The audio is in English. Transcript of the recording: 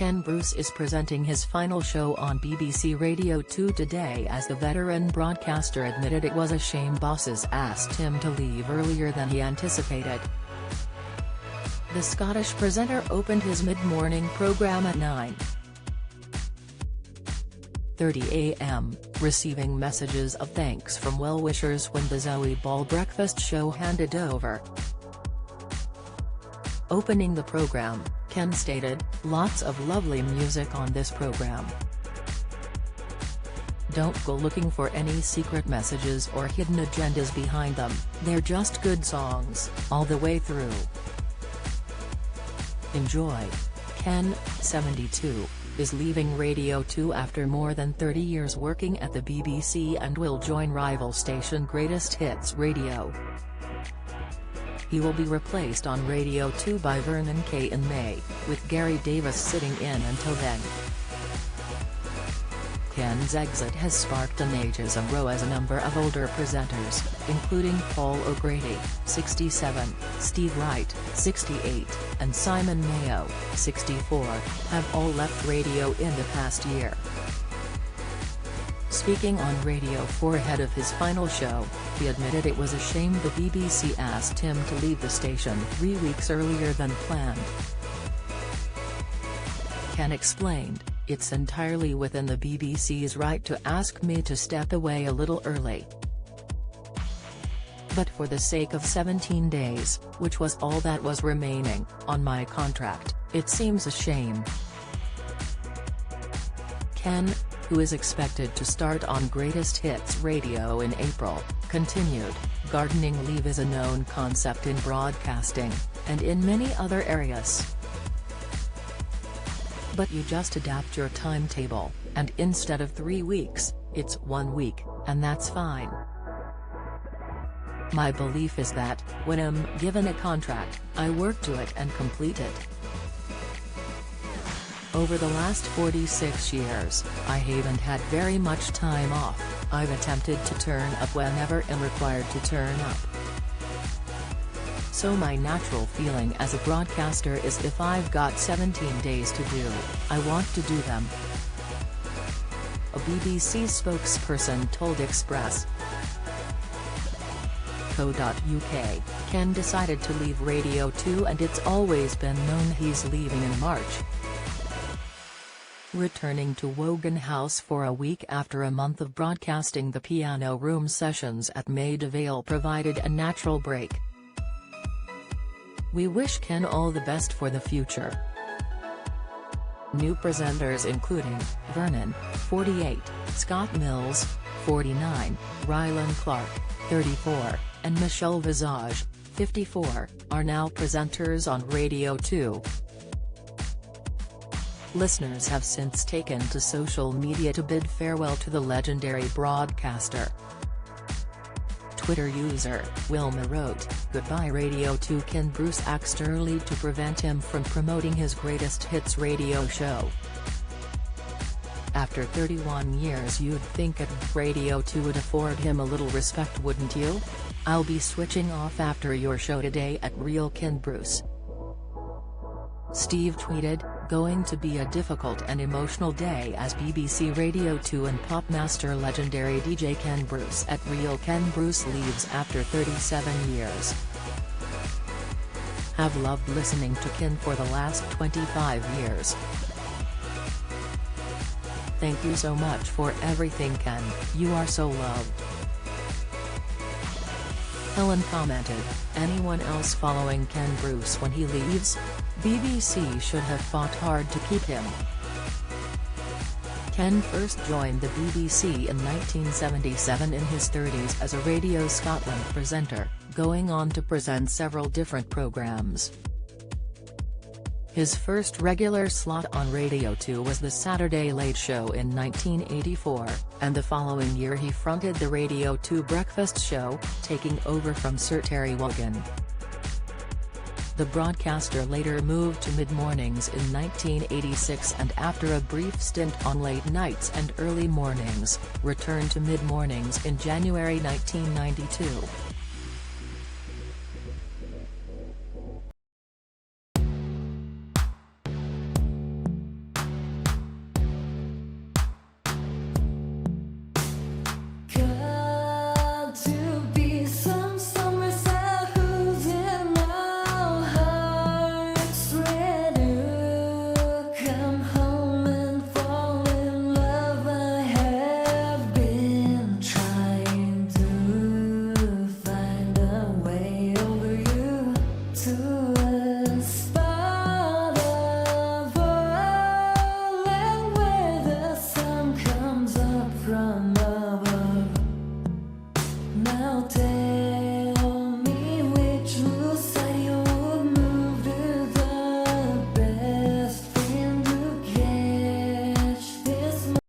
Ken Bruce is presenting his final show on BBC Radio 2 today as the veteran broadcaster admitted it was a shame bosses asked him to leave earlier than he anticipated. The Scottish presenter opened his mid-morning programme at 9:30 a.m., receiving messages of thanks from well-wishers when the Zoe Ball breakfast show handed over. Opening the programme, Ken stated, "Lots of lovely music on this programme. Don't go looking for any secret messages or hidden agendas behind them, they're just good songs, all the way through. Enjoy." Ken, 72, is leaving Radio 2 after more than 30 years working at the BBC and will join rival station Greatest Hits Radio. He will be replaced on Radio 2 by Vernon Kay in May, with Gary Davis sitting in until then. Ken's exit has sparked an ageism row as a number of older presenters, including Paul O'Grady, 67, Steve Wright, 68, and Simon Mayo, 64, have all left radio in the past year. Speaking on Radio 4 ahead of his final show, he admitted it was a shame the BBC asked him to leave the station 3 weeks earlier than planned. Ken explained, "It's entirely within the BBC's right to ask me to step away a little early. But for the sake of 17 days, which was all that was remaining on my contract, it seems a shame." Ken, who is expected to start on Greatest Hits Radio in April, continued, "Gardening leave is a known concept in broadcasting, and in many other areas. But you just adapt your timetable, and instead of 3 weeks, it's 1 week, and that's fine. My belief is that, when I'm given a contract, I work to it and complete it. Over the last 46 years, I haven't had very much time off, I've attempted to turn up whenever I'm required to turn up. So my natural feeling as a broadcaster is if I've got 17 days to do, I want to do them." A BBC spokesperson told Express.co.uk, Ken decided to leave Radio 2 and it's always been known he's leaving in March. Returning to Wogan House for a week after a month of broadcasting, the Piano Room sessions at Maida Vale provided a natural break. "We wish Ken all the best for the future." New presenters including, Vernon, 48, Scott Mills, 49, Rylan Clark, 34, and Michelle Visage, 54, are now presenters on Radio 2. Listeners have since taken to social media to bid farewell to the legendary broadcaster. Twitter user, Wilma wrote, "Goodbye Radio 2. Ken Bruce axed early to prevent him from promoting his Greatest Hits radio show. After 31 years you'd think at Radio 2 would afford him a little respect, wouldn't you? I'll be switching off after your show today at Real Ken Bruce." Steve tweeted, "Going to be a difficult and emotional day as BBC Radio 2 and popmaster legendary DJ Ken Bruce at Real Ken Bruce leaves after 37 years. Have loved listening to Ken for the last 25 years. Thank you so much for everything, Ken, you are so loved." Helen commented, "Anyone else following Ken Bruce when he leaves? BBC should have fought hard to keep him." Ken first joined the BBC in 1977 in his 30s as a Radio Scotland presenter, going on to present several different programmes. His first regular slot on Radio 2 was the Saturday Late Show in 1984, and the following year he fronted the Radio 2 Breakfast Show, taking over from Sir Terry Wogan. The broadcaster later moved to mid-mornings in 1986 and after a brief stint on late nights and early mornings, returned to mid-mornings in January 1992.